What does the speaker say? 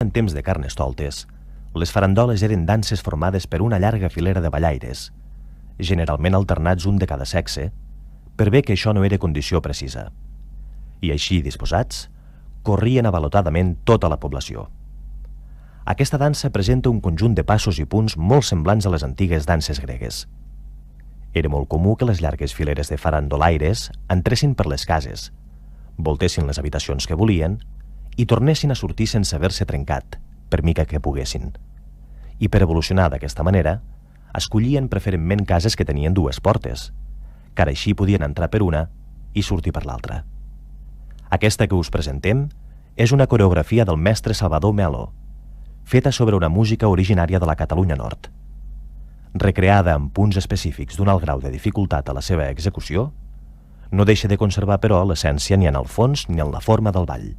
En temps de Carnestoltes, les farandoles eren danses formades per una llarga filera de ballaires, generalment alternats un de cada sexe, per bé que això no era condició precisa. I així disposats, corrien avalotadament tota la població. Aquesta dansa presenta un conjunt de passos i punts molt semblants a les antigues danses gregues. Era molt comú que les llargues fileres de farandolaires entressin per les cases, voltessin les habitacions que volien i tornessin a sortir sense haver-se trencat, per mica que poguessin. I per evolucionar d'aquesta manera, escollien preferentment cases que tenien dues portes, que ara així podien entrar per una i sortir per l'altra. Aquesta que us presentem és una coreografia del mestre Salvador Melo, feta sobre una música originària de la Catalunya Nord. Recreada amb punts específics d'un alt grau de dificultat a la seva execució, no deixa de conservar, però, l'essència ni en el fons ni en la forma del ball.